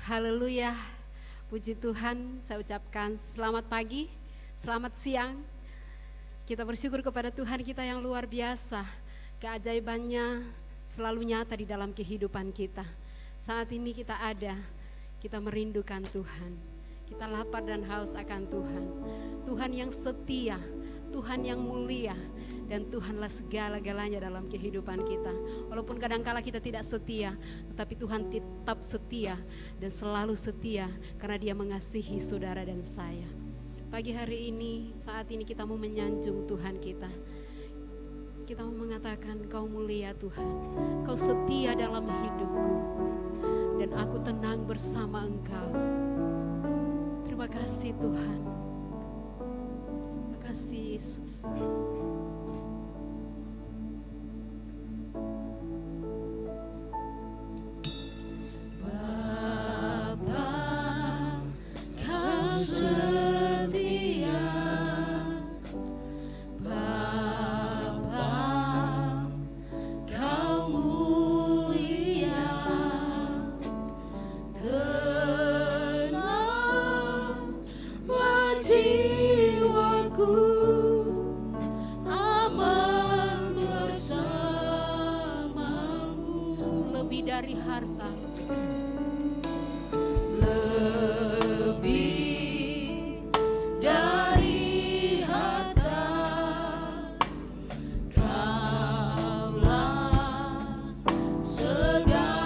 Haleluya, puji Tuhan. Saya ucapkan selamat pagi, selamat siang. Kita bersyukur kepada Tuhan kita yang luar biasa. Keajaibannya selalu nyata di dalam kehidupan kita. Saat ini kita ada, kita merindukan Tuhan. Kita lapar dan haus akan Tuhan. Tuhan yang setia, Tuhan yang mulia, dan Tuhanlah segala-galanya dalam kehidupan kita. Walaupun kadangkala kita tidak setia, tetapi Tuhan tetap setia dan selalu setia karena Dia mengasihi saudara dan saya. Pagi hari ini, saat ini kita mau menyanjung Tuhan kita. Kita mau mengatakan, Kau mulia Tuhan, Kau setia dalam hidupku, dan aku tenang bersama Engkau. Terima kasih Tuhan. Terima kasih Yesus. Dari harta, lebih dari harta, Kaulah segalanya.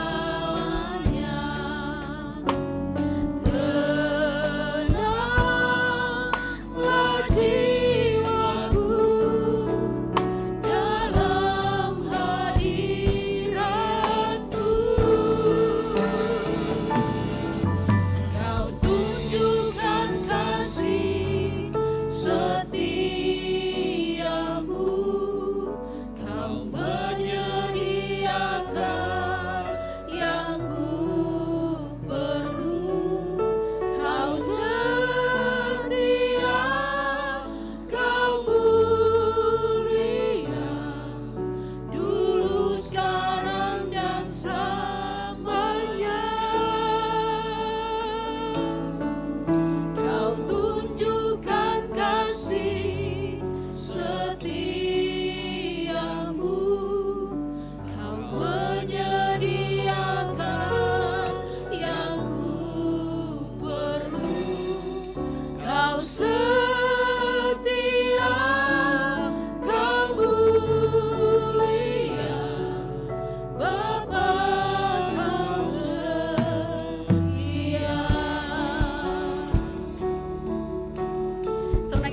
Tenanglah jiwaku dalam hadirat-Mu.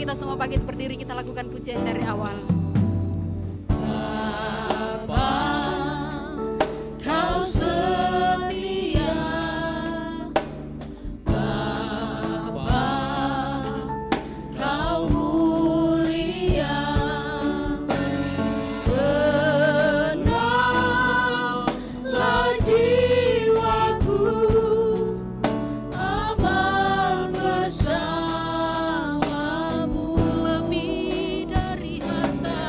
Kita semua bangkit berdiri, kita lakukan pujian dari awal. Bapa, Kau setia. Bapa, Kau mulia. Tenanglah jiwaku, aman bersama. Lebih dari harta,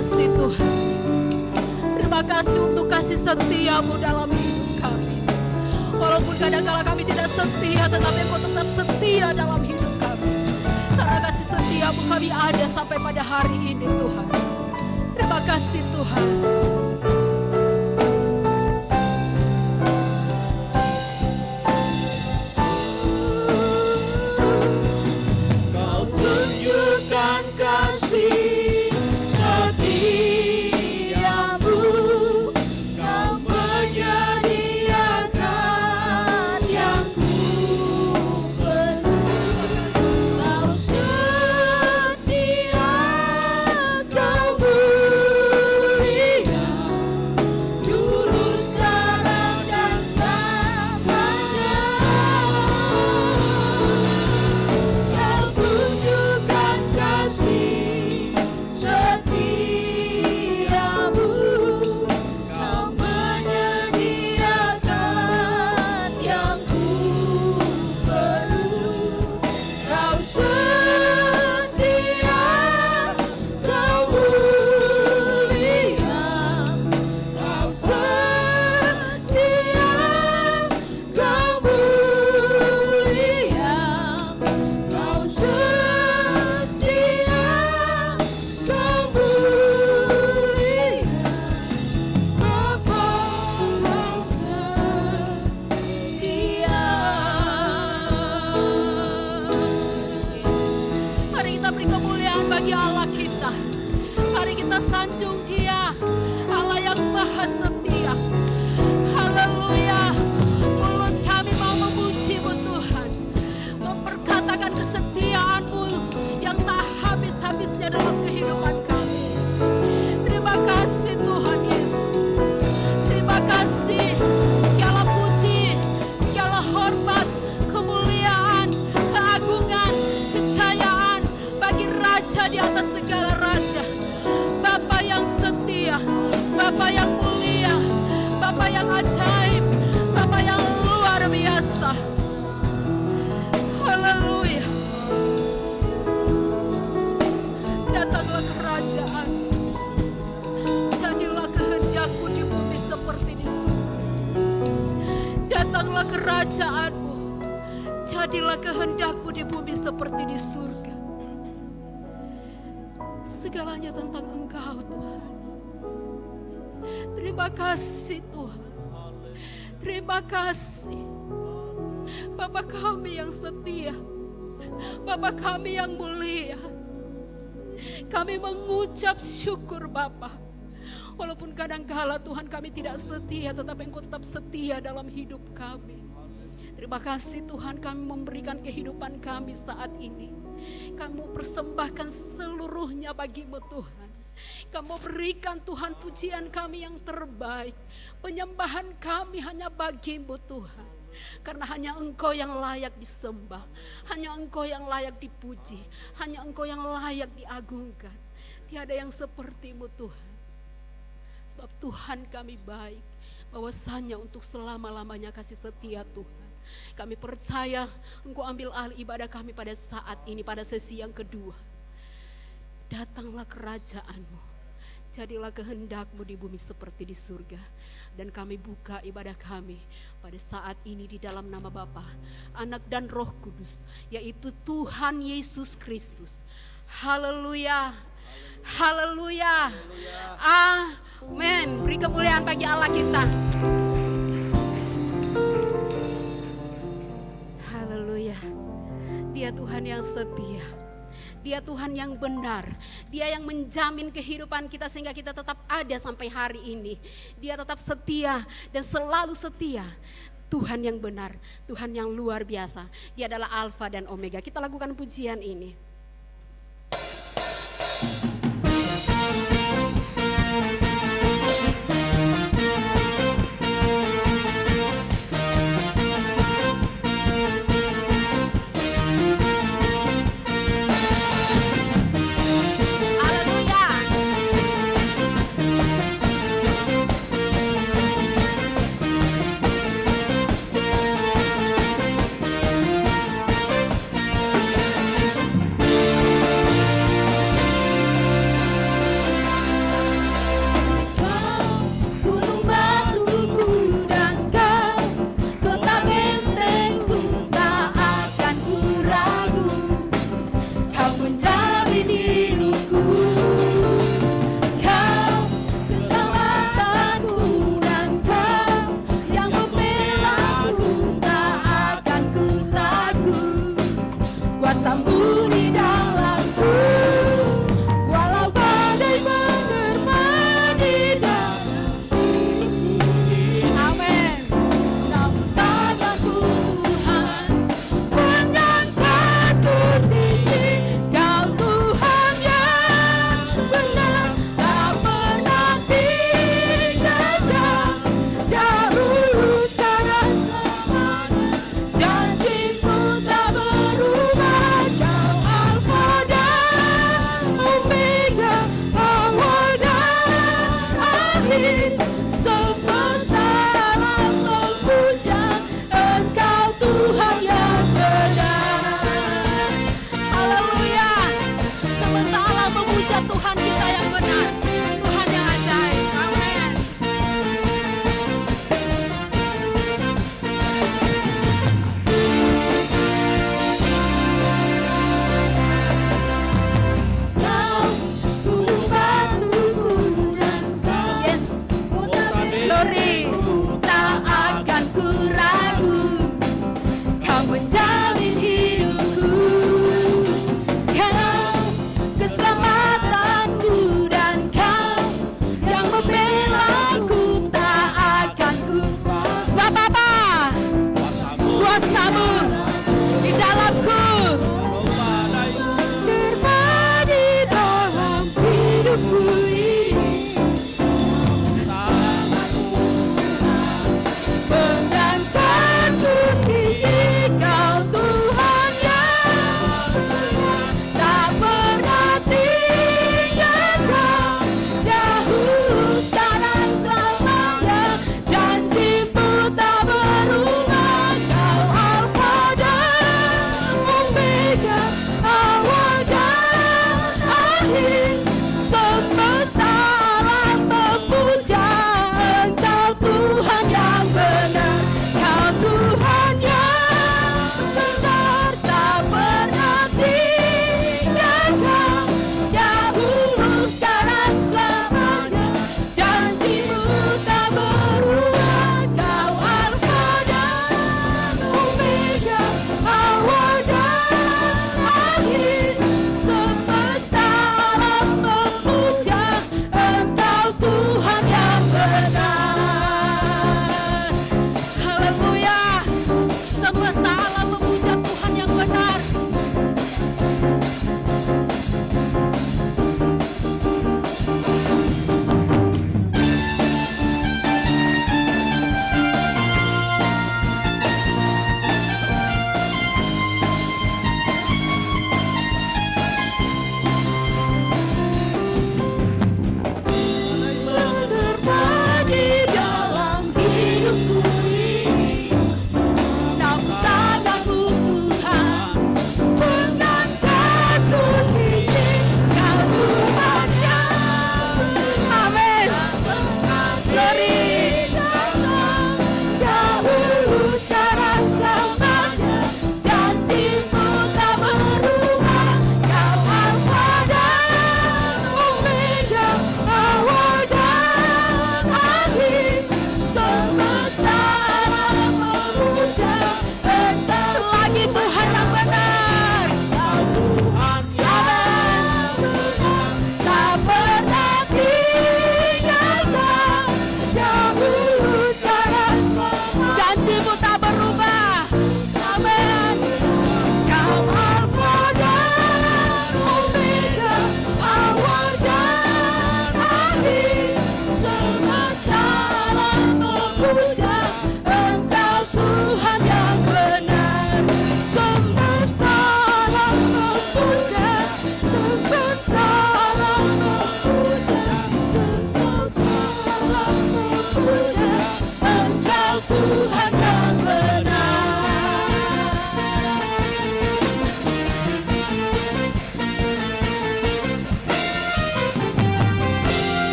kasih Tuhan. Terima kasih untuk kasih setiamu dalam hidup kami. Walaupun kadang-kala kami tidak setia, tetapi Engkau tetap setia dalam hidup kami. Karena kasih setiamu kami ada sampai pada hari ini Tuhan. Terima kasih Tuhan. Kau tunjukkan kasih setiamu, Kau menyediakan yang ku perlu. Kau setia, Kau mulia, dulu, sekarang, dan selamanya. Kau tunjukkan kasih setiamu, Kau menyediakan yang ku perlu. Kau setia, Kau mulia, Kau setia, Kau mulia, Kau setia, Kau mulia, Bapa Kau setia. Mari kita beri kemuliaan bagi Allah kita. Mari kita sanjung Dia, Allah yang maha setia. Haleluya. Mulut kami mau memuji-Mu Tuhan, memperkatakan kesetiaan-Mu yang tak habis-habisnya dalam kehidupan kami. Terima kasih Tuhan Yesus. Terima kasih. Segala puji, segala hormat, kemuliaan, keagungan, kejayaan bagi Raja di atas segala raja. Bapa yang setia, Bapa yang mulia, Bapa yang ajaib, Bapa yang luar biasa. Haleluya. Datanglah kerajaan, jadilah kehendak-Mu di bumi seperti di surga. Datanglah kerajaan-Mu, jadilah kehendak-Mu di bumi seperti di surga. Segalanya tentang Engkau Tuhan. Terima kasih Tuhan. Terima kasih Bapa kami yang setia, Bapa kami yang mulia. Kami mengucap syukur Bapa. Walaupun kadangkala Tuhan kami tidak setia, tetapi Engkau tetap setia dalam hidup kami. Terima kasih Tuhan, kami memberikan kehidupan kami saat ini. Kamu persembahkan seluruhnya bagi-Mu Tuhan. Kamu berikan Tuhan pujian kami yang terbaik. Penyembahan kami hanya bagi-Mu Tuhan. Karena hanya Engkau yang layak disembah. Hanya Engkau yang layak dipuji. Hanya Engkau yang layak diagungkan. Tiada yang seperti-Mu Tuhan. Sebab Tuhan kami baik. Bahwasanya untuk selama-lamanya kasih setia Tuhan. Kami percaya Engkau ambil alih ibadah kami pada saat ini, pada sesi yang kedua. Datanglah kerajaan-Mu, jadilah kehendak-Mu di bumi seperti di surga. Dan kami buka ibadah kami pada saat ini di dalam nama Bapa, Anak dan Roh Kudus, yaitu Tuhan Yesus Kristus. Haleluya, haleluya, amin. Beri kemuliaan bagi Allah kita. Haleluya. Dia Tuhan yang setia. Dia Tuhan yang benar. Dia yang menjamin kehidupan kita sehingga kita tetap ada sampai hari ini. Dia tetap setia dan selalu setia. Tuhan yang benar, Tuhan yang luar biasa. Dia adalah Alfa dan Omega. Kita lakukan pujian ini.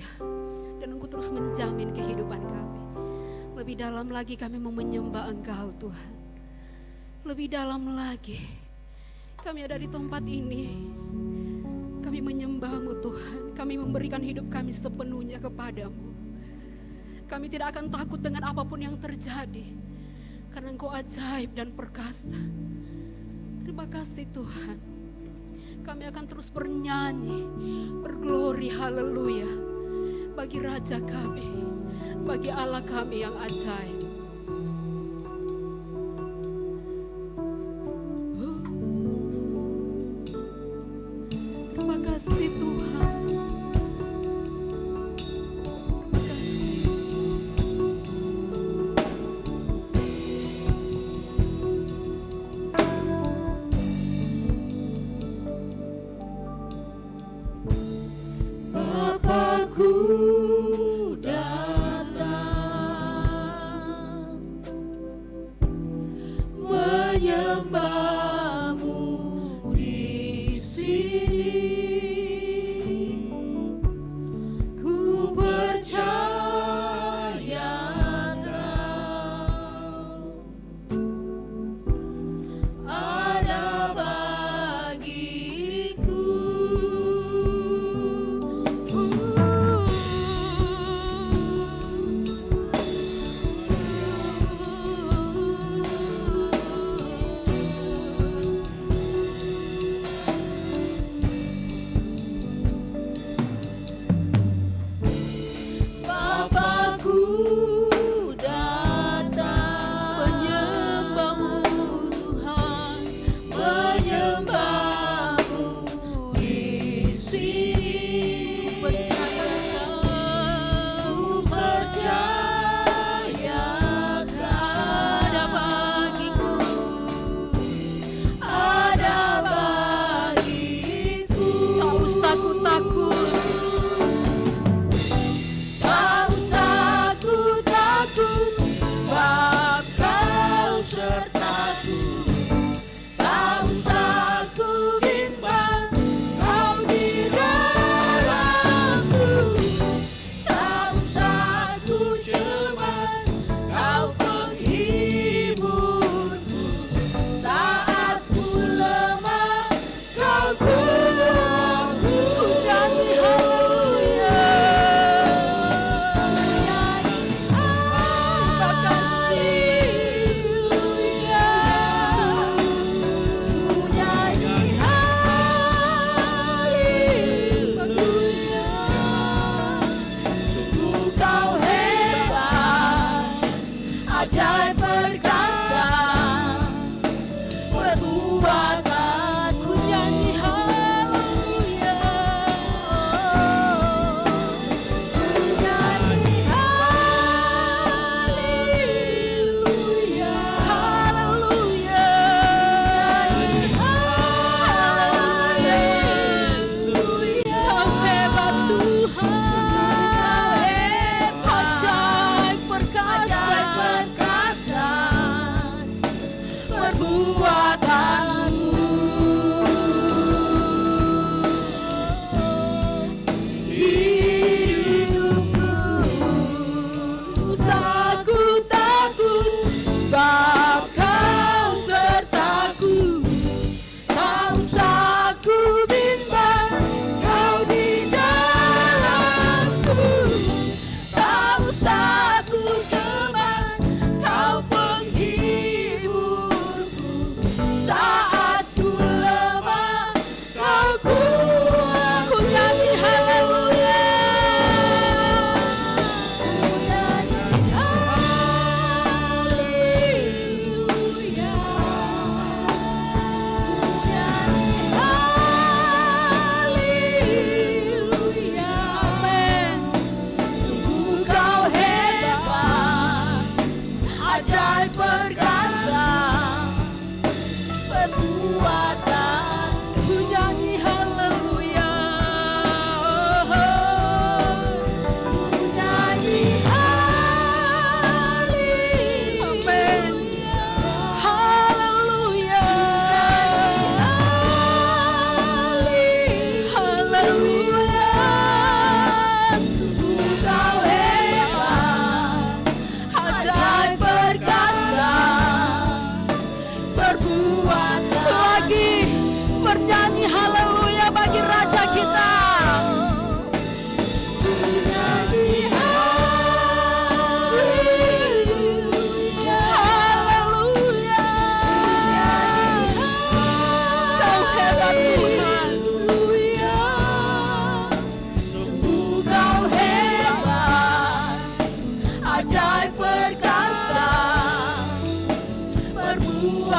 setia dan Engkau terus menjamin kehidupan kami. Lebih dalam lagi kami mau menyembah Engkau Tuhan. Lebih dalam lagi kami ada di tempat ini, kami menyembah-Mu Tuhan. Kami memberikan hidup kami sepenuhnya kepadamu. Kami tidak akan takut dengan apapun yang terjadi, karena Engkau ajaib dan perkasa. Terima kasih Tuhan. Kami akan terus bernyanyi, berglori haleluya bagi Raja kami, bagi Allah kami yang ajaib. Terima kasih Tuhan.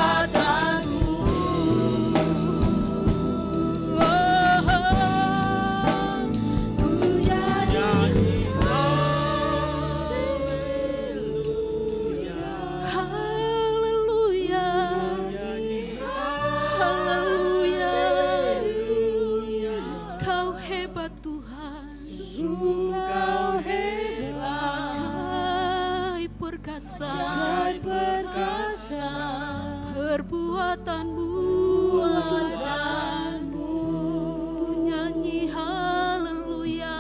perbuatanmu. Perbuatanmu Tuhan, ku nyanyi haleluya,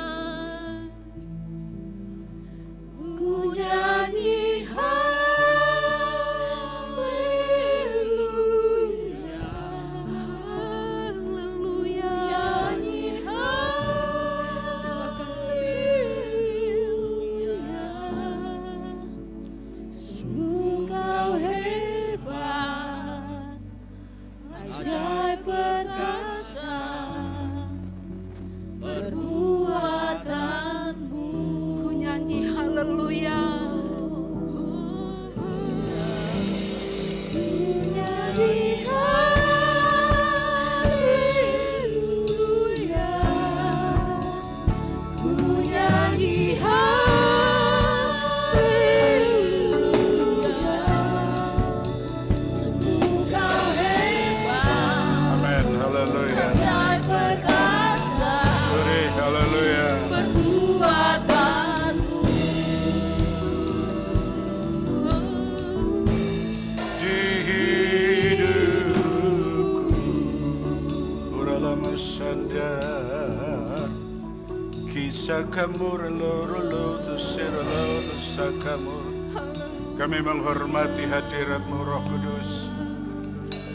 ku nyanyi haleluya, haleluya, nyanyi haleluya. Sungguh kau hebat, ajaib perkasa perbuatanmu. Ku nyanyi haleluya, ku nyanyi haleluya, ku nyanyi haleluya. Sungguh kau hebat, Haleluya. ajaib perkasa Glory, haleluya. perbuatanmu. Di hidupku uralama sandar kisah kamu relo tusirelo dosa kamu. Kami menghormati hadirat-Mu Roh Kudus.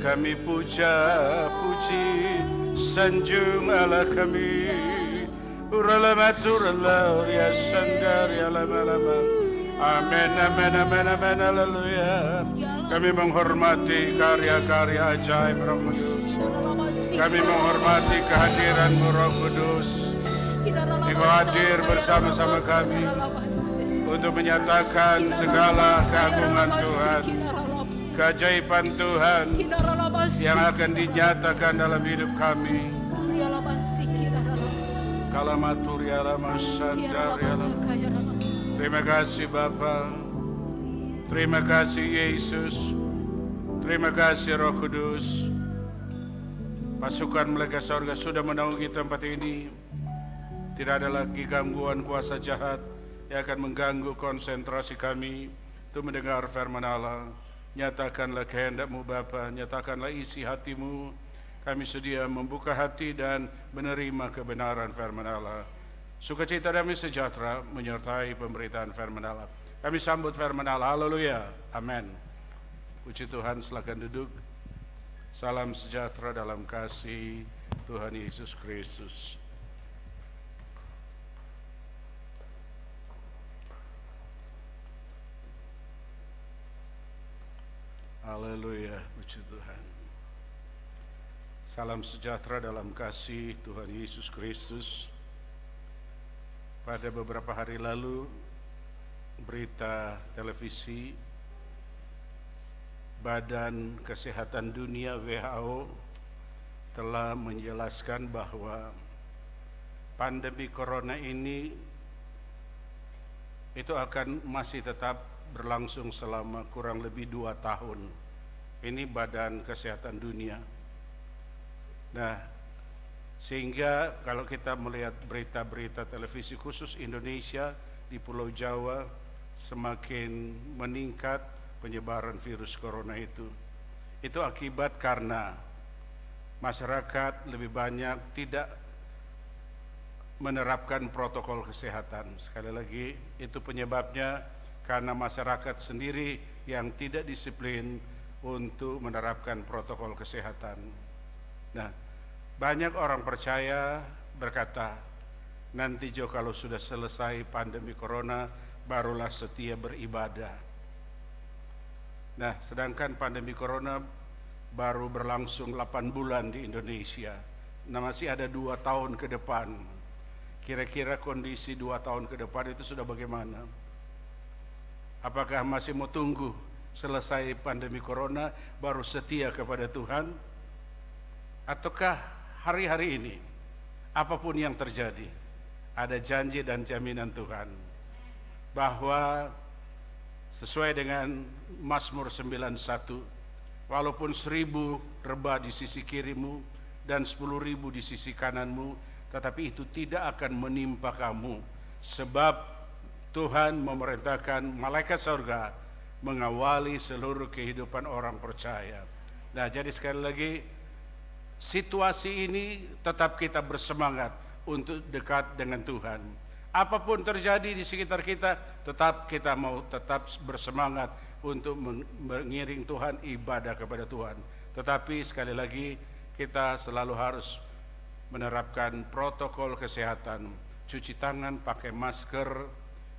Kami puji sanjung Allah kami. Uralamaturala ya sandar ya lama-lama. Amin, amin, amin, amin, haleluya. Kami menghormati karya-karya ajaib Roh Kudus. Kami menghormati kehadiran-Mu Roh Kudus. Engkau hadir bersama-sama kami untuk menyatakan segala keagungan Tuhan, keajaiban Tuhan yang akan dinyatakan dalam hidup kami. Terima kasih Bapa, terima kasih Yesus, terima kasih Roh Kudus. Pasukan malaikat surga sudah menaungi tempat ini. Tidak ada lagi gangguan kuasa jahat yang akan mengganggu konsentrasi kami untuk mendengar firman Allah. Nyatakanlah kehendak-Mu Bapa, nyatakanlah isi hati-Mu. Kami sedia membuka hati dan menerima kebenaran firman Allah. Sukacita damai sejahtera menyertai pemberitaan firman Allah. Kami sambut firman Allah. Haleluya. Amin. Puji Tuhan, silakan duduk. Salam sejahtera dalam kasih Tuhan Yesus Kristus. Haleluya, puji Tuhan. Salam sejahtera dalam kasih Tuhan Yesus Kristus. Pada beberapa hari lalu, berita televisi Badan Kesehatan Dunia WHO telah menjelaskan bahwa pandemi corona ini itu akan masih tetap berlangsung selama kurang lebih 2 tahun. Ini Badan Kesehatan Dunia. Nah, sehingga kalau kita melihat berita-berita televisi khusus Indonesia di Pulau Jawa semakin meningkat penyebaran virus corona itu. Itu akibat karena masyarakat lebih banyak tidak menerapkan protokol kesehatan. Sekali lagi, itu penyebabnya karena masyarakat sendiri yang tidak disiplin untuk menerapkan protokol kesehatan. Nah, banyak orang percaya berkata, nanti Jo kalau sudah selesai pandemi corona, barulah setia beribadah. Nah, sedangkan pandemi corona baru berlangsung 8 bulan di Indonesia. Nah, masih ada 2 tahun ke depan. Kira-kira kondisi 2 tahun ke depan itu sudah bagaimana? Apakah masih mau tunggu selesai pandemi corona baru setia kepada Tuhan? Ataukah hari-hari ini apapun yang terjadi ada janji dan jaminan Tuhan bahwa sesuai dengan Mazmur 91, walaupun 1000 rebah di sisi kirimu dan 10.000 di sisi kananmu, tetapi itu tidak akan menimpa kamu, sebab Tuhan memerintahkan malaikat surga mengawali seluruh kehidupan orang percaya. Nah, jadi sekali lagi, situasi ini tetap kita bersemangat untuk dekat dengan Tuhan. Apapun terjadi di sekitar kita, tetap kita mau tetap bersemangat untuk mengiring Tuhan, ibadah kepada Tuhan. Tetapi sekali lagi kita selalu harus menerapkan protokol kesehatan, cuci tangan, pakai masker,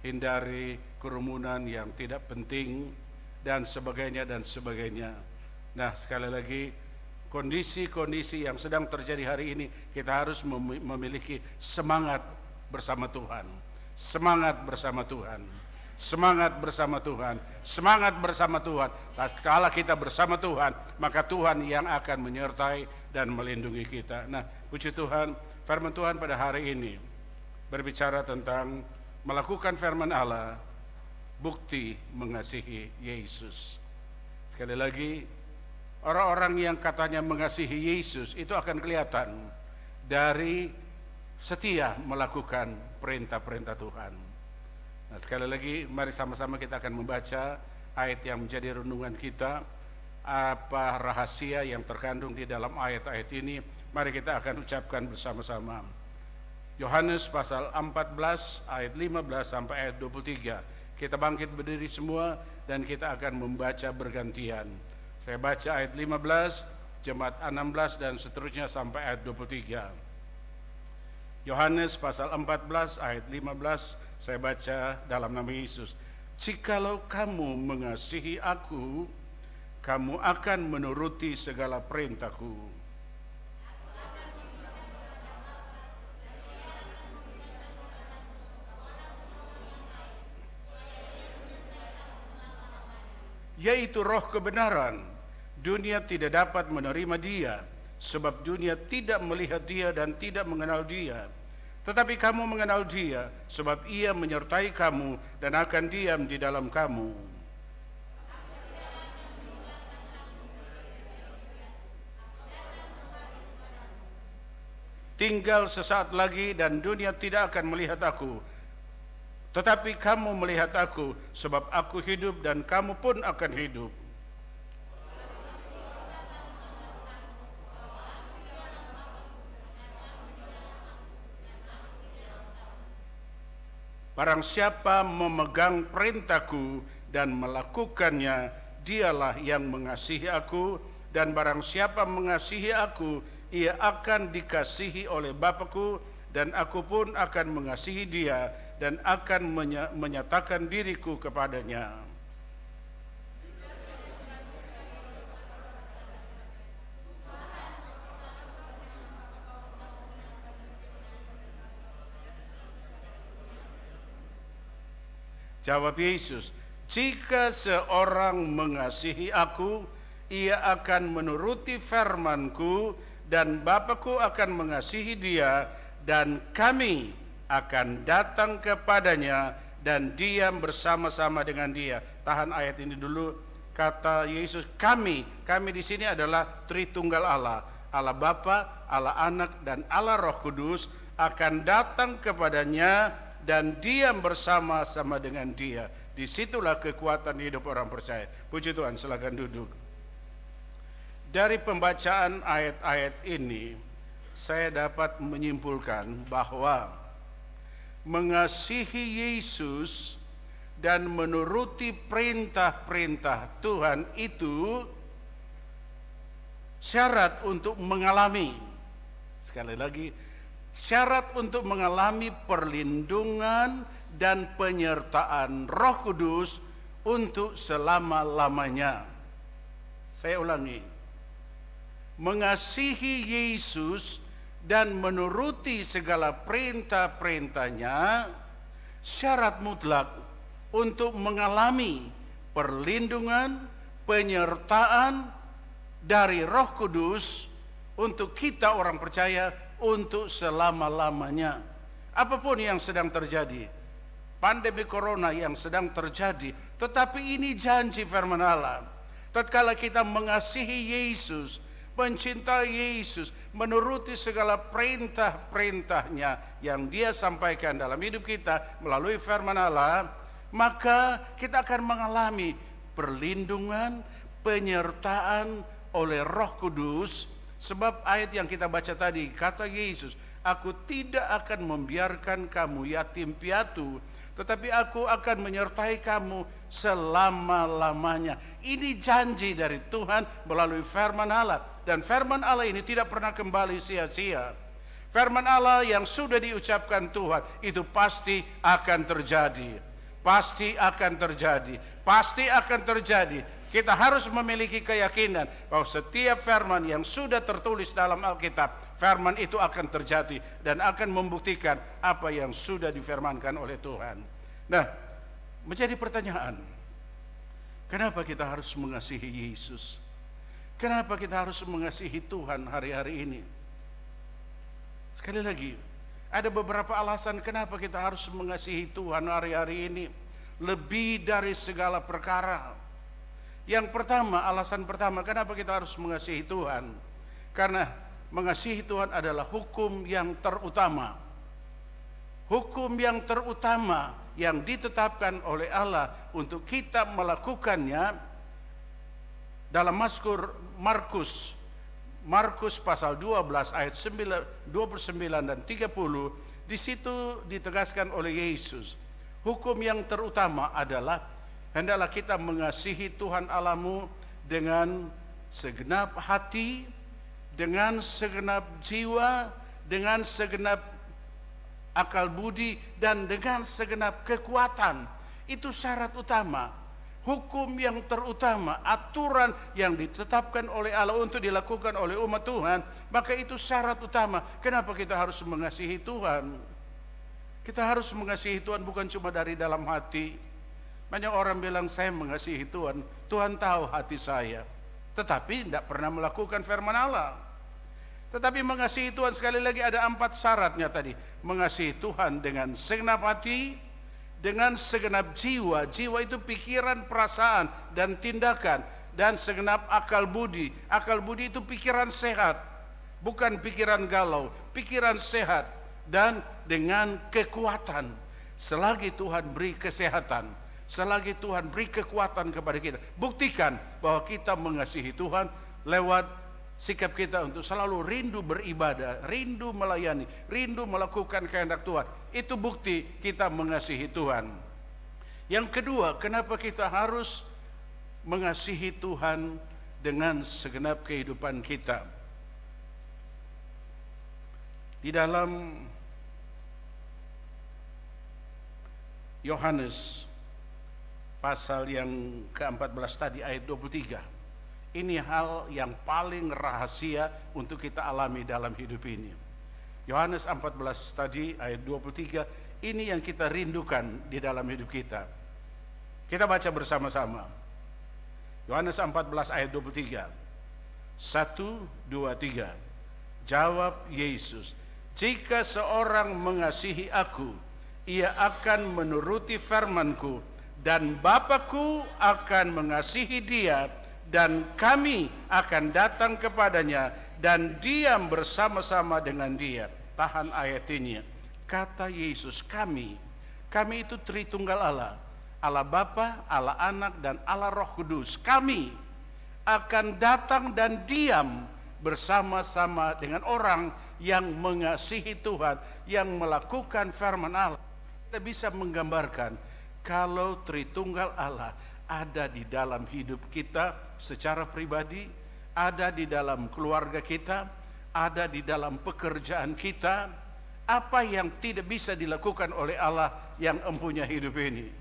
hindari kerumunan yang tidak penting, dan sebagainya dan sebagainya. Nah, sekali lagi, kondisi-kondisi yang sedang terjadi hari ini, kita harus memiliki semangat bersama Tuhan, semangat bersama Tuhan, semangat bersama Tuhan, semangat bersama Tuhan. Kalau kita bersama Tuhan, maka Tuhan yang akan menyertai dan melindungi kita. Nah, puji Tuhan, firman Tuhan pada hari ini berbicara tentang melakukan firman Allah, bukti mengasihi Yesus. Sekali lagi, orang-orang yang katanya mengasihi Yesus itu akan kelihatan dari setia melakukan perintah-perintah Tuhan. Nah, sekali lagi mari sama-sama kita akan membaca ayat yang menjadi renungan kita. Apa rahasia yang terkandung di dalam ayat-ayat ini? Mari kita akan ucapkan bersama-sama. Yohanes pasal 14 ayat 15 sampai ayat 23. Kita bangkit berdiri semua dan kita akan membaca bergantian. Saya baca ayat 15, jemaat 16 dan seterusnya sampai ayat 23. Yohanes pasal 14 ayat 15, saya baca dalam nama Yesus. Jikalau kamu mengasihi aku, kamu akan menuruti segala perintahku. Yaitu roh kebenaran. Dunia tidak dapat menerima dia, sebab dunia tidak melihat dia dan tidak mengenal dia. Tetapi kamu mengenal dia, sebab ia menyertai kamu dan akan diam di dalam kamu. Tinggal sesaat lagi dan dunia tidak akan melihat aku. Tetapi kamu melihat aku, sebab aku hidup dan kamu pun akan hidup. Barang siapa memegang perintahku dan melakukannya, dialah yang mengasihi aku, dan barang siapa mengasihi aku, ia akan dikasihi oleh Bapa-Ku, dan aku pun akan mengasihi dia dan akan menyatakan diriku kepadanya. Jawab Yesus, jika seorang mengasihi aku, ia akan menuruti firman-Ku, dan Bapa-Ku akan mengasihi dia, dan kami akan datang kepadanya dan diam bersama-sama dengan dia. Tahan ayat ini dulu. Kata Yesus, kami di sini adalah Tritunggal Allah. Allah Bapa, Allah Anak, dan Allah Roh Kudus akan datang kepadanya dan diam bersama-sama dengan dia. Disitulah kekuatan hidup orang percaya. Puji Tuhan, silakan duduk. Dari pembacaan ayat-ayat ini, saya dapat menyimpulkan bahwa mengasihi Yesus dan menuruti perintah-perintah Tuhan itu syarat untuk mengalami, sekali lagi, syarat untuk mengalami perlindungan dan penyertaan Roh Kudus untuk selama-lamanya. Saya ulangi, mengasihi Yesus dan menuruti segala perintah-perintahnya syarat mutlak untuk mengalami perlindungan, penyertaan dari Roh Kudus untuk kita orang percaya untuk selama-lamanya. Apapun yang sedang terjadi, pandemi corona yang sedang terjadi, tetapi ini janji firman Allah. Tatkala kita mengasihi Yesus, mencintai Yesus, menuruti segala perintah-perintahnya yang Dia sampaikan dalam hidup kita melalui firman Allah, maka kita akan mengalami perlindungan, penyertaan oleh Roh Kudus. Sebab ayat yang kita baca tadi, kata Yesus, aku tidak akan membiarkan kamu yatim piatu, tetapi aku akan menyertai kamu selama-lamanya. Ini janji dari Tuhan melalui firman Allah. Dan firman Allah ini tidak pernah kembali sia-sia. Firman Allah yang sudah diucapkan Tuhan itu pasti akan terjadi. Pasti akan terjadi. Pasti akan terjadi. Kita harus memiliki keyakinan bahwa setiap firman yang sudah tertulis dalam Alkitab, firman itu akan terjadi dan akan membuktikan apa yang sudah difirmankan oleh Tuhan. Nah, menjadi pertanyaan, kenapa kita harus mengasihi Yesus? Kenapa kita harus mengasihi Tuhan hari-hari ini? Sekali lagi, ada beberapa alasan kenapa kita harus mengasihi Tuhan hari-hari ini lebih dari segala perkara. Yang pertama, alasan pertama kenapa kita harus mengasihi Tuhan, karena mengasihi Tuhan adalah hukum yang terutama. Hukum yang terutama yang ditetapkan oleh Allah untuk kita melakukannya dalam Mazmur Markus pasal 12 ayat 29 dan 30. Di situ ditegaskan oleh Yesus, hukum yang terutama adalah hendaklah kita mengasihi Tuhan Allahmu dengan segenap hati, dengan segenap jiwa, dengan segenap akal budi, dan dengan segenap kekuatan. Itu syarat utama, hukum yang terutama, aturan yang ditetapkan oleh Allah untuk dilakukan oleh umat Tuhan. Maka itu syarat utama. Kenapa kita harus mengasihi Tuhan? Kita harus mengasihi Tuhan bukan cuma dari dalam hati. Banyak orang bilang saya mengasihi Tuhan, Tuhan tahu hati saya, tetapi tidak pernah melakukan firman Allah. Tetapi mengasihi Tuhan sekali lagi ada 4 syaratnya tadi. Mengasihi Tuhan dengan segenap hati, dengan segenap jiwa. Jiwa itu pikiran, perasaan, dan tindakan. Dan segenap akal budi. Akal budi itu pikiran sehat, bukan pikiran galau, pikiran sehat. Dan dengan kekuatan. Selagi Tuhan beri kesehatan, selagi Tuhan beri kekuatan kepada kita, buktikan bahwa kita mengasihi Tuhan lewat sikap kita untuk selalu rindu beribadah, rindu melayani, rindu melakukan kehendak Tuhan. Itu bukti kita mengasihi Tuhan. Yang kedua, kenapa kita harus mengasihi Tuhan dengan segenap kehidupan kita? Di dalam Yohanes pasal yang ke-14 tadi ayat 23. Ini hal yang paling rahasia untuk kita alami dalam hidup ini. Yohanes 14 tadi ayat 23, ini yang kita rindukan di dalam hidup kita. Kita baca bersama-sama. Yohanes 14 ayat 23. 1, 2, 3. Jawab Yesus, jika seorang mengasihi aku, ia akan menuruti firman-Ku, dan Bapa-Ku akan mengasihi dia, dan kami akan datang kepadanya dan diam bersama-sama dengan dia. Tahan ayat ini. Kata Yesus, kami itu Tritunggal Allah. Allah Bapa, Allah Anak, dan Allah Roh Kudus. Kami akan datang dan diam bersama-sama dengan orang yang mengasihi Tuhan, yang melakukan firman Allah. Kita bisa menggambarkan kalau Tritunggal Allah ada di dalam hidup kita secara pribadi, ada di dalam keluarga kita, ada di dalam pekerjaan kita, apa yang tidak bisa dilakukan oleh Allah yang mempunyai hidup ini?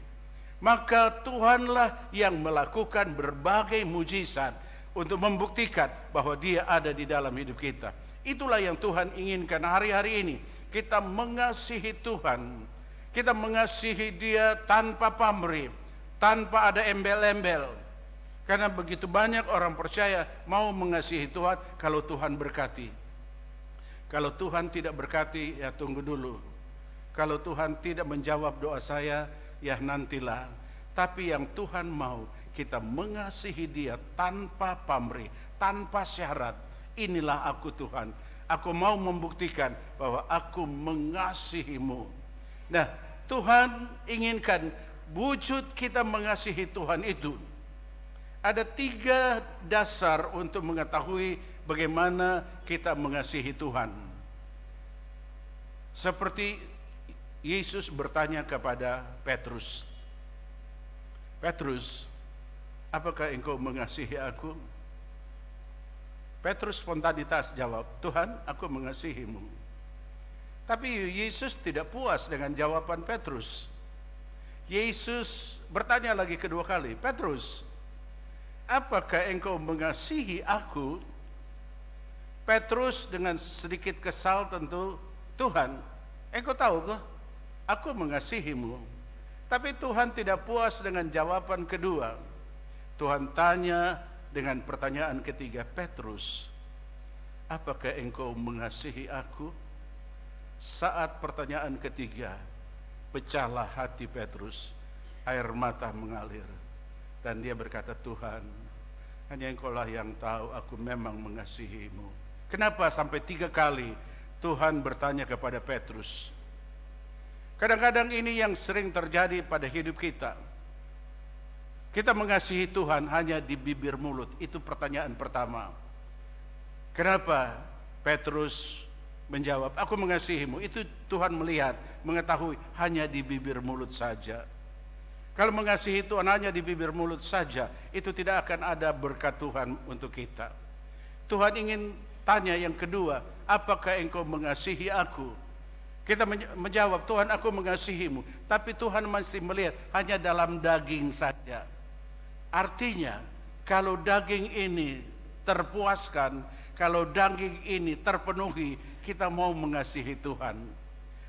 Maka Tuhanlah yang melakukan berbagai mujizat untuk membuktikan bahwa Dia ada di dalam hidup kita. Itulah yang Tuhan inginkan hari-hari ini. Kita mengasihi Tuhan, kita mengasihi Dia tanpa pamrih, tanpa ada embel-embel. Karena begitu banyak orang percaya mau mengasihi Tuhan kalau Tuhan berkati. Kalau Tuhan tidak berkati, ya tunggu dulu. Kalau Tuhan tidak menjawab doa saya, ya nantilah. Tapi yang Tuhan mau, kita mengasihi Dia tanpa pamrih, tanpa syarat. Inilah aku Tuhan. Aku mau membuktikan bahwa aku mengasihimu. Nah, Tuhan inginkan wujud kita mengasihi Tuhan itu. Ada 3 dasar untuk mengetahui bagaimana kita mengasihi Tuhan. Seperti Yesus bertanya kepada Petrus, Petrus, apakah engkau mengasihi aku? Petrus spontanitas jawab, Tuhan, aku mengasihimu. Tapi Yesus tidak puas dengan jawaban Petrus. Yesus bertanya lagi kedua kali, Petrus, apakah engkau mengasihi aku? Petrus dengan sedikit kesal tentu, Tuhan, engkau tahu kok, aku mengasihimu. Tapi Tuhan tidak puas dengan jawaban kedua. Tuhan tanya dengan pertanyaan ketiga, Petrus, apakah engkau mengasihi aku? Saat pertanyaan ketiga, pecahlah hati Petrus, air mata mengalir. Dan dia berkata, Tuhan, hanya engkau lah yang tahu aku memang mengasihimu. Kenapa sampai 3 kali Tuhan bertanya kepada Petrus? Kadang-kadang ini yang sering terjadi pada hidup kita. Kita mengasihi Tuhan hanya di bibir mulut. Itu pertanyaan pertama. Kenapa Petrus menjawab, aku mengasihimu? Itu Tuhan melihat, mengetahui hanya di bibir mulut saja. Kalau mengasihi Tuhan hanya di bibir mulut saja, itu tidak akan ada berkat Tuhan untuk kita. Tuhan ingin tanya yang kedua, apakah engkau mengasihi aku? Kita menjawab, Tuhan, aku mengasihimu. Tapi Tuhan masih melihat hanya dalam daging saja. Artinya, kalau daging ini terpuaskan, kalau daging ini terpenuhi, kita mau mengasihi Tuhan.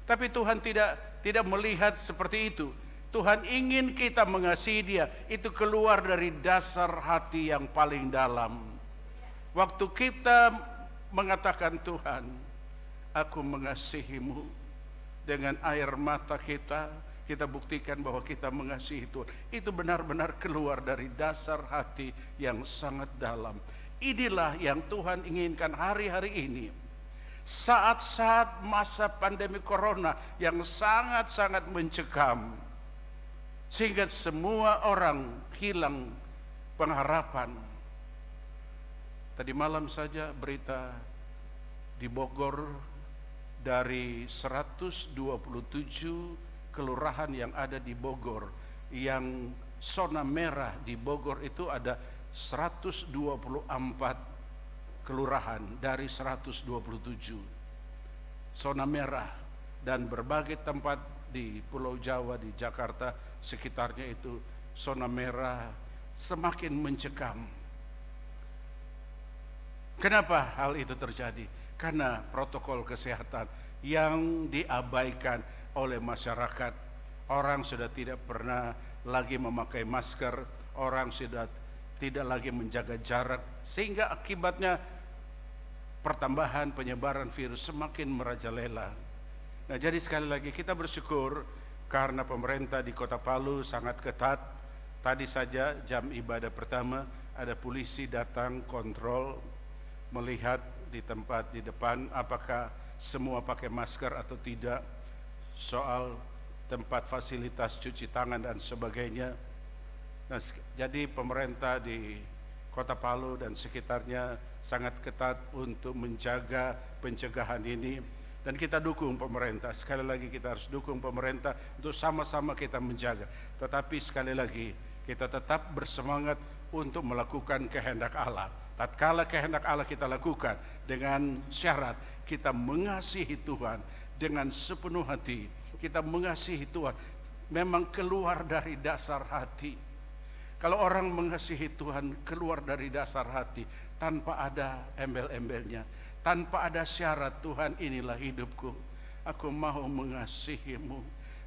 Tapi Tuhan tidak melihat seperti itu. Tuhan ingin kita mengasihi Dia, itu keluar dari dasar hati yang paling dalam. Waktu kita mengatakan, Tuhan, aku mengasihimu, dengan air mata kita buktikan bahwa kita mengasihi Tuhan. Itu benar-benar keluar dari dasar hati yang sangat dalam. Inilah yang Tuhan inginkan hari-hari ini. Saat-saat masa pandemi corona yang sangat-sangat mencekam, sehingga semua orang hilang pengharapan. Tadi malam saja berita di Bogor, dari 127 kelurahan yang ada di Bogor, yang zona merah di Bogor itu ada 124 kelurahan dari 127 zona merah, dan berbagai tempat di Pulau Jawa, di Jakarta sekitarnya itu zona merah, semakin mencekam. Kenapa hal itu terjadi? Karena protokol kesehatan yang diabaikan oleh masyarakat. Orang sudah tidak pernah lagi memakai masker, orang sudah tidak lagi menjaga jarak, sehingga akibatnya pertambahan penyebaran virus semakin merajalela. Nah, jadi sekali lagi kita bersyukur karena pemerintah di Kota Palu sangat ketat. Tadi saja jam ibadah pertama ada polisi datang kontrol, melihat di tempat di depan apakah semua pakai masker atau tidak, soal tempat fasilitas cuci tangan dan sebagainya. Nah, jadi pemerintah di Kota Palu dan sekitarnya sangat ketat untuk menjaga pencegahan ini, dan kita dukung pemerintah. Sekali lagi kita harus dukung pemerintah untuk sama-sama kita menjaga. Tetapi sekali lagi kita tetap bersemangat untuk melakukan kehendak Allah. Tatkala kehendak Allah kita lakukan dengan syarat kita mengasihi Tuhan dengan sepenuh hati. Kita mengasihi Tuhan memang keluar dari dasar hati. Kalau orang mengasihi Tuhan keluar dari dasar hati, tanpa ada embel-embelnya, tanpa ada syarat, Tuhan inilah hidupku, aku mau mengasihimu.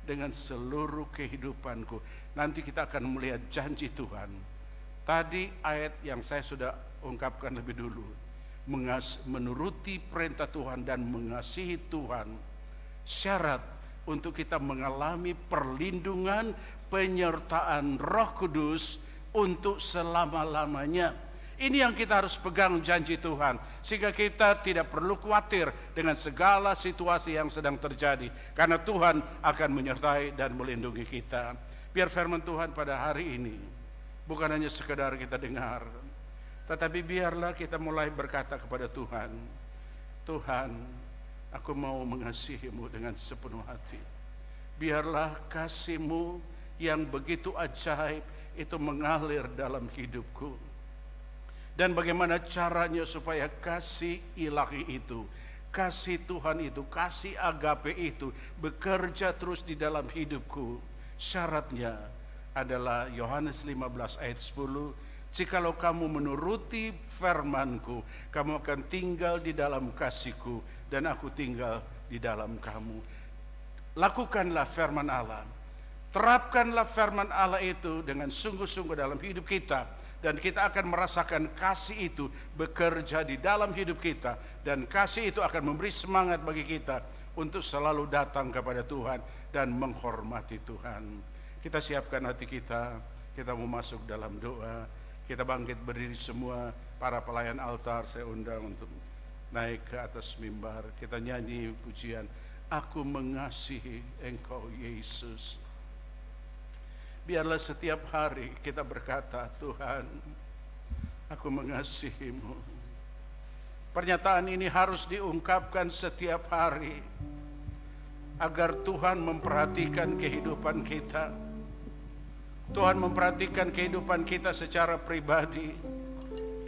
dengan seluruh kehidupanku. Nanti kita akan melihat janji Tuhan. Tadi ayat yang saya sudah ungkapkan lebih dulu, menuruti perintah Tuhan dan mengasihi Tuhan, syarat untuk kita mengalami perlindungan, penyertaan Roh Kudus untuk selama-lamanya. Ini yang kita harus pegang, janji Tuhan, sehingga kita tidak perlu khawatir dengan segala situasi yang sedang terjadi, karena Tuhan akan menyertai dan melindungi kita. Biar firman Tuhan pada hari ini bukan hanya sekedar kita dengar, tetapi biarlah kita mulai berkata kepada Tuhan, Tuhan, aku mau mengasihi-Mu dengan sepenuh hati. Biarlah kasih-Mu yang begitu ajaib itu mengalir dalam hidupku. Dan bagaimana caranya supaya kasih ilahi itu, kasih Tuhan itu, kasih agape itu bekerja terus di dalam hidupku. Syaratnya adalah Yohanes 15 ayat 10, jikalau kamu menuruti firman-Ku, kamu akan tinggal di dalam kasih-Ku dan aku tinggal di dalam kamu. Lakukanlah firman Allah, terapkanlah firman Allah itu dengan sungguh-sungguh dalam hidup kita, dan kita akan merasakan kasih itu bekerja di dalam hidup kita, dan kasih itu akan memberi semangat bagi kita untuk selalu datang kepada Tuhan dan menghormati Tuhan. Kita siapkan hati kita, kita mau masuk dalam doa. Kita bangkit berdiri semua, para pelayan altar saya undang untuk naik ke atas mimbar. Kita nyanyi pujian, Aku mengasihi Engkau Yesus. Biarlah setiap hari kita berkata, Tuhan, aku mengasihi-Mu. Pernyataan ini harus diungkapkan setiap hari, agar Tuhan memperhatikan kehidupan kita. Tuhan memperhatikan kehidupan kita secara pribadi.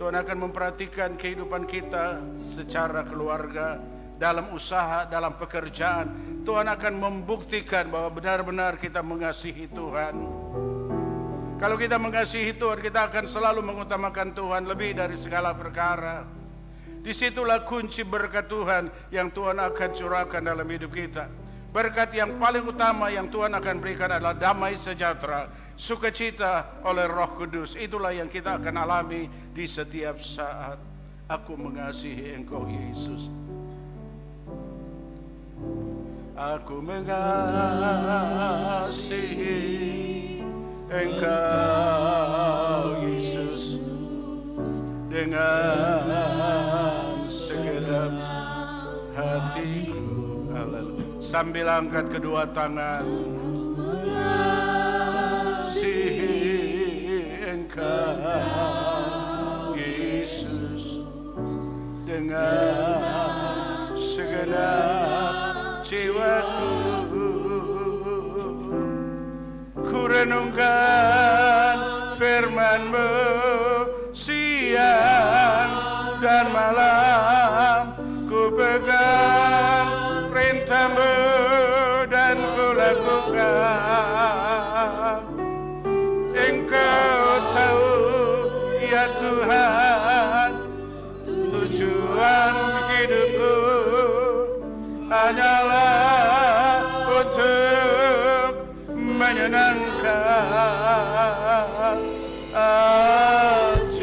Tuhan akan memperhatikan kehidupan kita secara keluarga, dalam usaha, dalam pekerjaan. Tuhan akan membuktikan bahwa benar-benar kita mengasihi Tuhan. Kalau kita mengasihi Tuhan, kita akan selalu mengutamakan Tuhan lebih dari segala perkara. Disitulah kunci berkat Tuhan yang Tuhan akan curahkan dalam hidup kita. Berkat yang paling utama yang Tuhan akan berikan adalah damai sejahtera, sukacita oleh Roh Kudus. Itulah yang kita akan alami di setiap saat. Aku mengasihi Engkau Yesus. Aku mengasihi Engkau Yesus dengan segenap hatiku. Haleluya. Sambil angkat kedua tangan, mengasihi Engkau Yesus dengan segenap jiwaku. Ku renungkan firman-Mu siang dan malam, ku pegang perintah-Mu dan ku lakukan. Engkau tahu ya Tuhan, tujuan hidupku hanyalah untuk menyenangkan hatiku.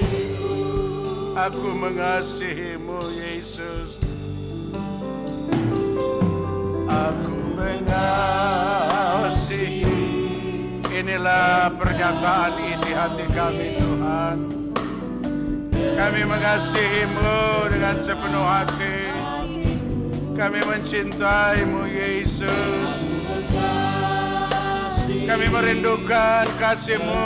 Aku mengasihi-Mu Yesus. Aku mengasihi. Inilah pernyataan isi hati kami Tuhan. Kami mengasihi-Mu dengan sepenuh hati. Kami mencintai-Mu Yesus. Kami merindukan kasih-Mu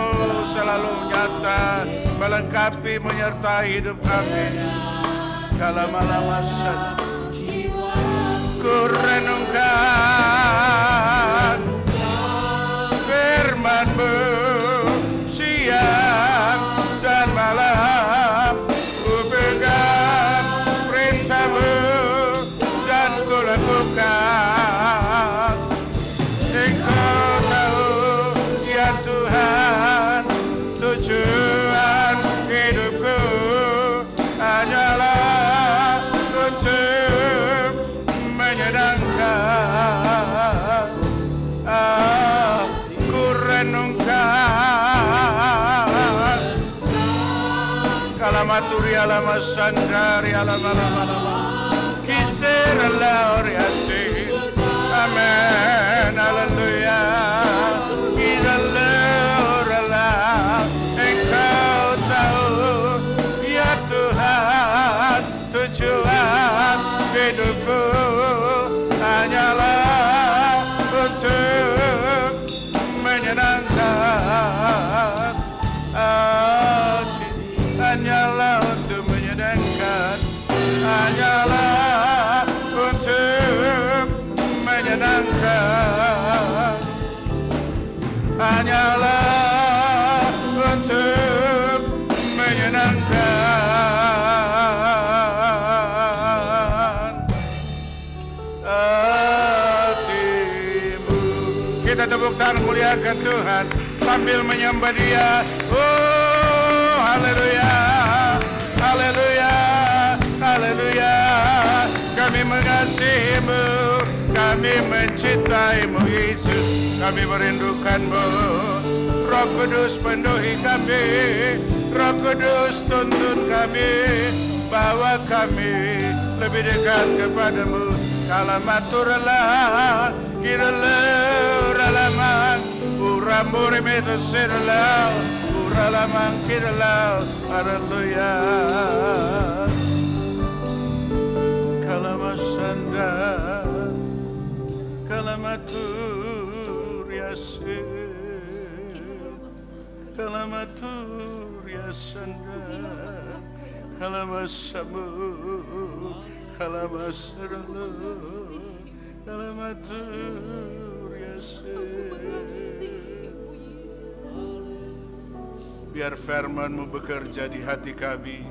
selalu nyata, melengkapi, menyertai hidup kami. Dalam malam masa ku renungkan firman-Mu siang dan malam, ku pegang perintah-Mu dan ku lakukan. Engkau tahu ya Tuhan, tujuan hidupku hanyalah untuk menyenangkan alama sandari alama alama kisera lauriasi. Amen, haleluya. Kita leurlah, Engkau tahu ya Tuhan, tujuan hidupku hanyalah untuk menyenangkan hati, hanyalah untuk menyenangkan, hanyalah untuk menyenangkan, hanyalah untuk menyenangkan hatimu. Kita tepuk tangan muliakan Tuhan sambil menyembah Dia. Oh, haleluya, haleluya, haleluya. Kami mengasihi-Mu, kami mencintaimu Yesus, kami merindukanmu. Roh Kudus penuhi kami, Roh Kudus tuntun kami, bawa kami lebih dekat kepadamu. Kalamaturlah, kiralauralamang, uramuri metusirlah, uralamang kirlah, haleluya. Kalamasanda, kalamatur yase, kalamatur yasanda, kalamasamu, kalamasaralo, kalamatur yase. Biar firman-Mu bekerja di hati kami,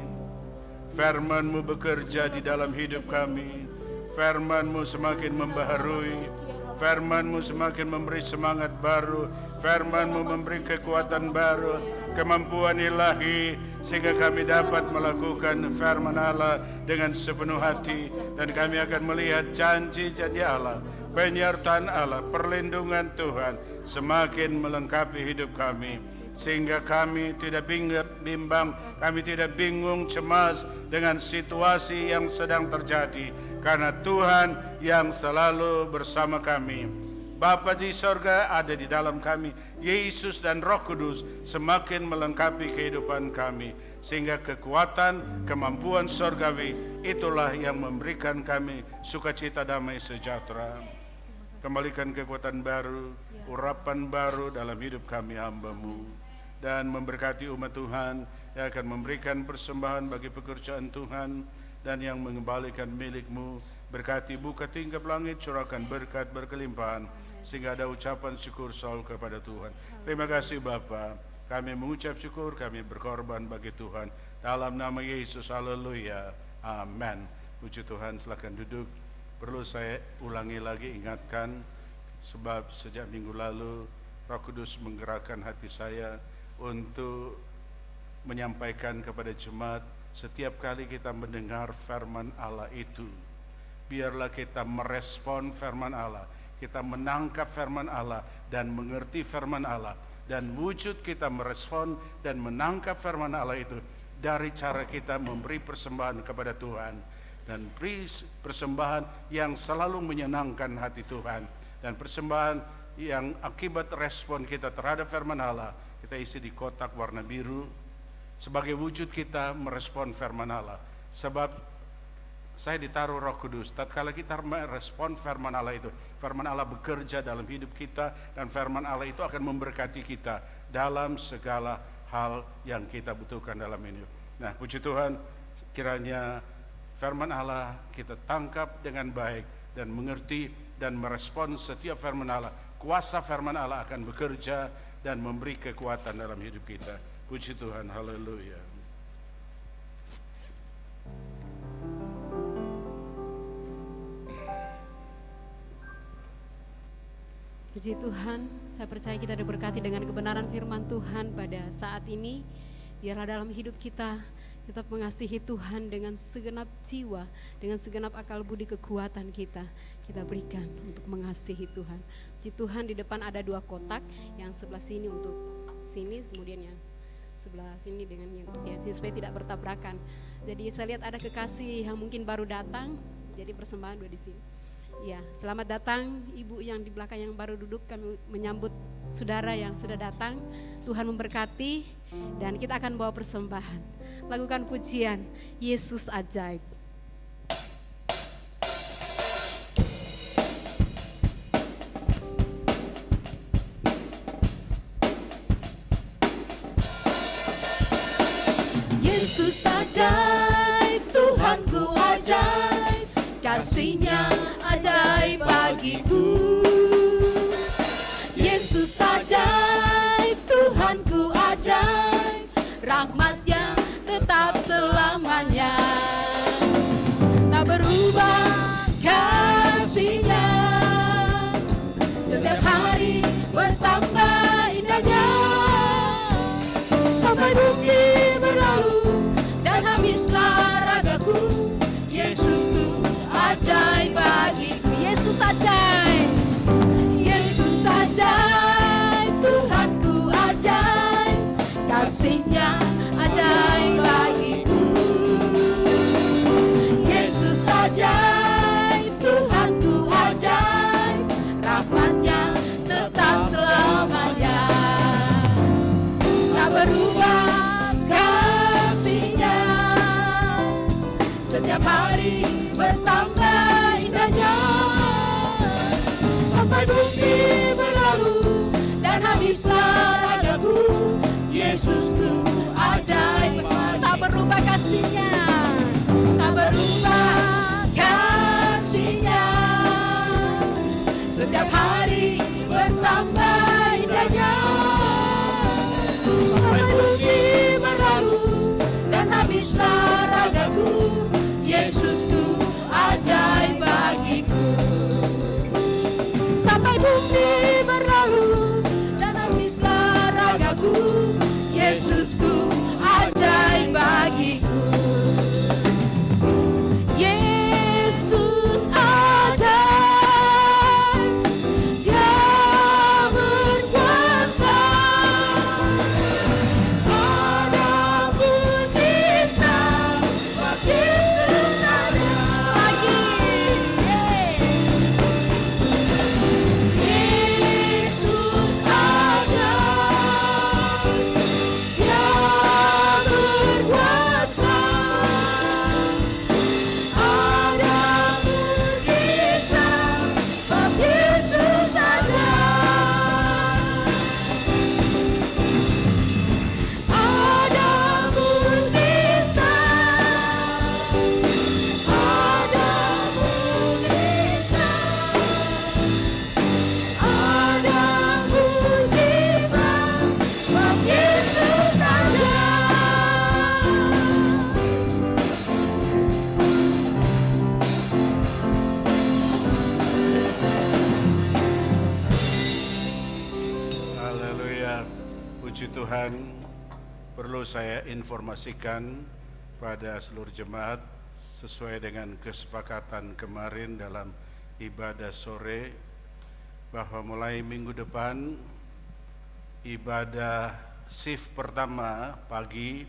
firman-Mu bekerja di dalam hidup kami, firman-Mu semakin membaharui, firman-Mu semakin memberi semangat baru, firman-Mu memberi kekuatan baru, kemampuan ilahi, sehingga kami dapat melakukan firman Allah dengan sepenuh hati, dan kami akan melihat janji-janji Allah, penyertaan Allah, perlindungan Tuhan semakin melengkapi hidup kami, sehingga kami tidak bimbang, kami tidak bingung cemas dengan situasi yang sedang terjadi, karena Tuhan yang selalu bersama kami. Bapa di sorga ada di dalam kami, Yesus dan Roh Kudus semakin melengkapi kehidupan kami, sehingga kekuatan, kemampuan sorgawi itulah yang memberikan kami sukacita, damai, sejahtera. Kembalikan kekuatan baru, urapan baru dalam hidup kami hamba-Mu, dan memberkati umat Tuhan yang akan memberikan persembahan bagi pekerjaan Tuhan dan yang mengembalikan milik-Mu. Berkati, buka tingkap langit, curahkan berkat berkelimpahan, sehingga ada ucapan syukur selalu kepada Tuhan. Terima kasih Bapa, kami mengucap syukur, kami berkorban bagi Tuhan. Dalam nama Yesus, haleluya, amin. Puji Tuhan, silakan duduk. Perlu saya ulangi lagi, ingatkan, sebab sejak minggu lalu Roh Kudus menggerakkan hati saya untuk menyampaikan kepada jemaat, setiap kali kita mendengar firman Allah itu, biarlah kita merespon firman Allah, kita menangkap firman Allah dan mengerti firman Allah, dan wujud kita merespon dan menangkap firman Allah itu dari cara kita memberi persembahan kepada Tuhan, dan beri persembahan yang selalu menyenangkan hati Tuhan, dan persembahan yang akibat respon kita terhadap firman Allah kita isi di kotak warna biru sebagai wujud kita merespon firman Allah. Sebab saya ditaruh Roh Kudus, tatkala kita merespon firman Allah itu, firman Allah bekerja dalam hidup kita, dan firman Allah itu akan memberkati kita dalam segala hal yang kita butuhkan dalam hidup. Nah, puji Tuhan, kiranya firman Allah kita tangkap dengan baik dan mengerti dan merespon setiap firman Allah. Kuasa firman Allah akan bekerja dan memberi kekuatan dalam hidup kita. Puji Tuhan, haleluya. Puji Tuhan, saya percaya kita diberkati dengan kebenaran firman Tuhan pada saat ini. Biarlah dalam hidup kita tetap mengasihi Tuhan dengan segenap jiwa, dengan segenap akal budi kekuatan kita berikan untuk mengasihi Tuhan. Puji Tuhan, di depan ada 2 kotak, yang sebelah sini untuk sini, kemudian yang sebelah sini dengan yang supaya tidak bertabrakan. Jadi saya lihat ada kekasih yang mungkin baru datang, jadi persembahan dua di sini. Ya, selamat datang ibu yang di belakang yang baru duduk. Kami menyambut saudara yang sudah datang. Tuhan memberkati dan kita akan bawa persembahan. Lakukan pujian Yesus ajaib. Yesus ajaib, Tuhanku ajaib, kasih-Nya ajaib bagiku. Yesus ajaib, Tuhanku ajaib, rahmat-Nya tetap selamanya. Tak berubah kasih-Nya, setiap hari bertambah indahnya. Sampai bumi berlalu dan habislah ragaku, Yesusku ajaib bagiku. Yesus ajaib, Yesus ajaib, Tuhanku ajaib, kasih-Nya ajaib bagiku. Yesus ajaib, Tuhanku ajaib, rahmat-Nya tetap selamanya. Tak berubah kasih-Nya, setiap hari bertambah indahnya. Sampai bumi berlalu dan habislah ragaku, Yesusku ajaib. Tak berubah kasih-Nya, tak berubah kasih-Nya, setiap hari bertambah indahnya. Sampai bumi berlalu dan habislah ragaku, Yesusku ajaib bagiku. Sampai bumi berlalu dan habislah ragaku, Yesusku ajaib bagiku. Yesus ajaib, Dia berkuasa. Tuhan, perlu saya informasikan pada seluruh jemaat sesuai dengan kesepakatan kemarin dalam ibadah sore bahwa mulai minggu depan ibadah shift pertama pagi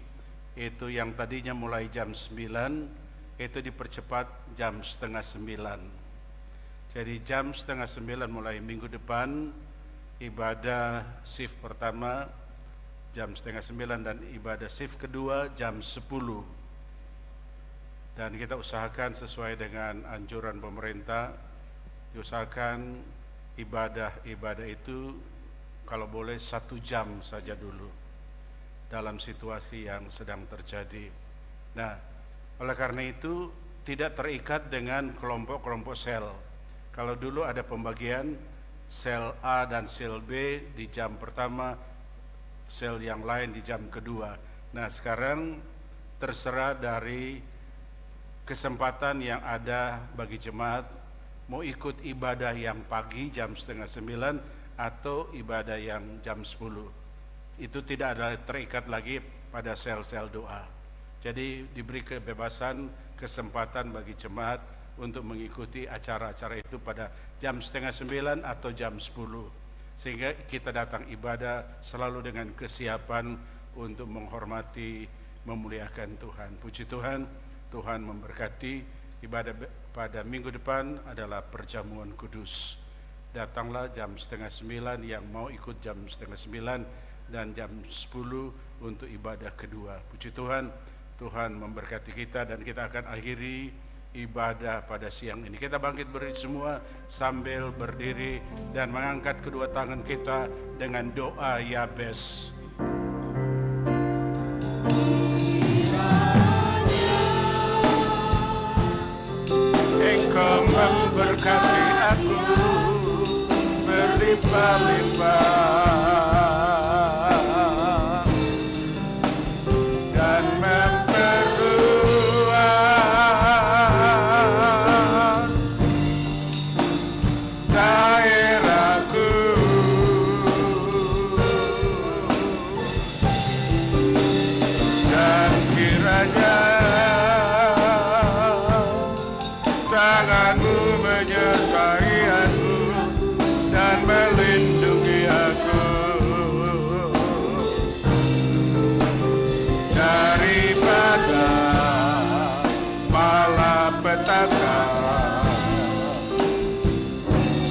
itu yang tadinya mulai jam 9 itu dipercepat jam 8:30. Jadi jam 8:30 mulai minggu depan ibadah shift pertama jam 8:30 dan ibadah shift kedua jam 10. Dan kita usahakan sesuai dengan anjuran pemerintah, diusahakan ibadah itu kalau boleh 1 jam saja dulu dalam situasi yang sedang terjadi. Nah, oleh karena itu tidak terikat dengan kelompok-kelompok sel. Kalau dulu ada pembagian sel A dan sel B di jam pertama, sel yang lain di jam kedua. Nah, sekarang terserah dari kesempatan yang ada bagi jemaat mau ikut ibadah yang pagi jam 8:30 atau ibadah yang jam 10. Itu tidak ada terikat lagi pada sel-sel doa. Jadi diberi kebebasan, kesempatan bagi jemaat untuk mengikuti acara-acara itu pada jam 8:30 atau jam 10. Sehingga kita datang ibadah selalu dengan kesiapan untuk menghormati, memuliakan Tuhan. Puji Tuhan, Tuhan memberkati. Ibadah pada minggu depan adalah perjamuan kudus. Datanglah jam 8:30 yang mau ikut jam 8:30 dan jam 10 untuk ibadah kedua. Puji Tuhan, Tuhan memberkati kita dan kita akan akhiri ibadah pada siang ini. Kita bangkit berdiri semua sambil berdiri dan mengangkat kedua tangan kita dengan doa Yabes. Engkau memberkati aku berlimpah-limpah dan memperluas daerahku, dan kiranya tanganmu menyertai aku dan melindungi aku daripada malapetaka,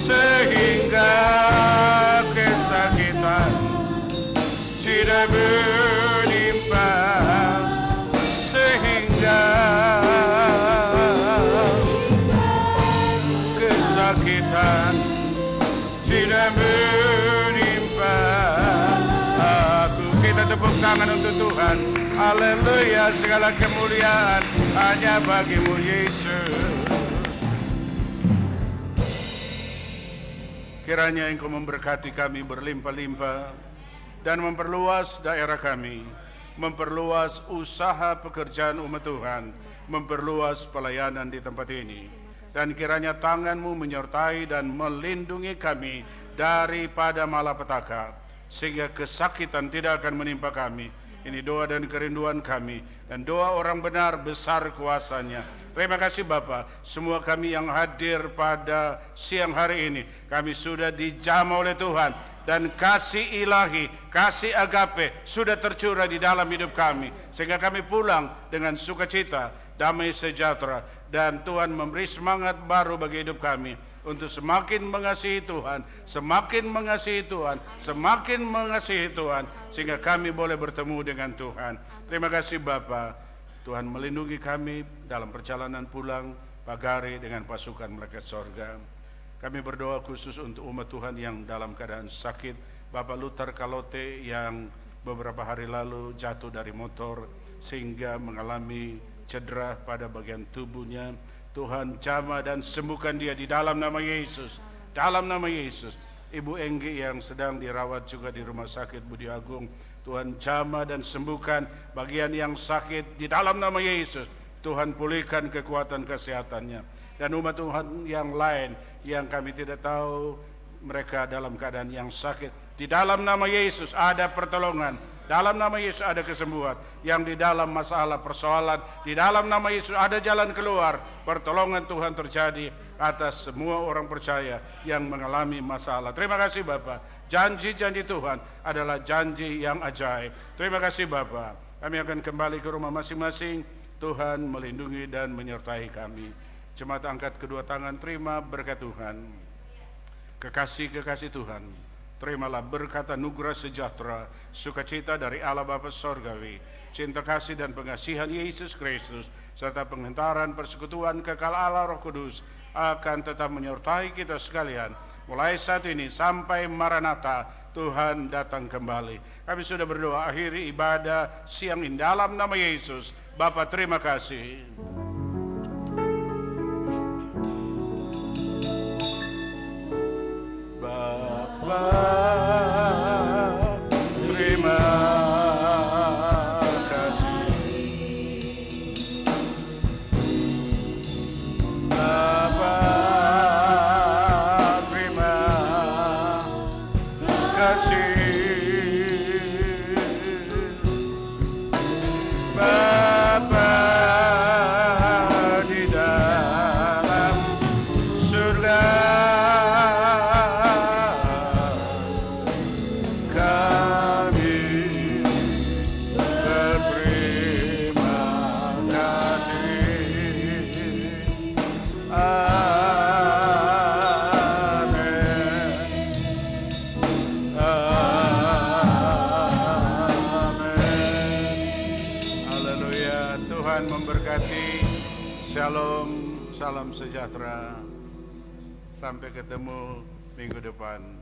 sehingga kesakitan tidak menimpa, sehingga kesakitan tidak menimpa aku. Kita tepuk tangan untuk Tuhan. Haleluya, segala kemuliaan hanya bagimu Yesus. Kiranya Engkau memberkati kami berlimpah-limpah dan memperluas daerah kami, memperluas usaha pekerjaan umat Tuhan, memperluas pelayanan di tempat ini. Dan kiranya tangan-Mu menyertai dan melindungi kami daripada malapetaka, sehingga kesakitan tidak akan menimpa kami. Ini doa dan kerinduan kami, dan doa orang benar besar kuasanya. Terima kasih Bapa, semua kami yang hadir pada siang hari ini, kami sudah dijamah oleh Tuhan, dan kasih ilahi, kasih agape sudah tercurah di dalam hidup kami, sehingga kami pulang dengan sukacita, damai sejahtera, dan Tuhan memberi semangat baru bagi hidup kami untuk semakin mengasihi Tuhan, semakin mengasihi Tuhan, semakin mengasihi Tuhan, sehingga kami boleh bertemu dengan Tuhan. Terima kasih Bapa, Tuhan melindungi kami dalam perjalanan pulang pagari dengan pasukan malaikat sorga. Kami berdoa khusus untuk umat Tuhan yang dalam keadaan sakit, Bapak Luther Kalote yang beberapa hari lalu jatuh dari motor sehingga mengalami cedera pada bagian tubuhnya. Tuhan jamah dan sembuhkan dia di dalam nama Yesus, dalam nama Yesus. Ibu Enggi yang sedang dirawat juga di Rumah Sakit Budi Agung, Tuhan jamah dan sembuhkan bagian yang sakit di dalam nama Yesus. Tuhan pulihkan kekuatan kesehatannya. Dan umat Tuhan yang lain yang kami tidak tahu mereka dalam keadaan yang sakit, di dalam nama Yesus ada pertolongan, dalam nama Yesus ada kesembuhan. Yang di dalam masalah persoalan, di dalam nama Yesus ada jalan keluar. Pertolongan Tuhan terjadi atas semua orang percaya yang mengalami masalah. Terima kasih Bapak. Janji-janji Tuhan adalah janji yang ajaib. Terima kasih Bapak. Kami akan kembali ke rumah masing-masing. Tuhan melindungi dan menyertai kami. Jemaat angkat kedua tangan, terima berkat Tuhan. Kekasih-kekasih Tuhan, terimalah berkat anugerah sejahtera, sukacita dari Allah Bapa Sorgawi, cinta kasih dan pengasihan Yesus Kristus, serta penghantaran persekutuan kekal Allah Roh Kudus akan tetap menyertai kita sekalian, mulai saat ini sampai Maranatha, Tuhan datang kembali. Kami sudah berdoa akhiri ibadah siang ini dalam nama Yesus. Bapa, terima kasih. Terima kasih Bapa, terima kasih Bapa. Haleluya. Tuhan memberkati. Shalom, salam sejahtera. Sampai ketemu minggu depan.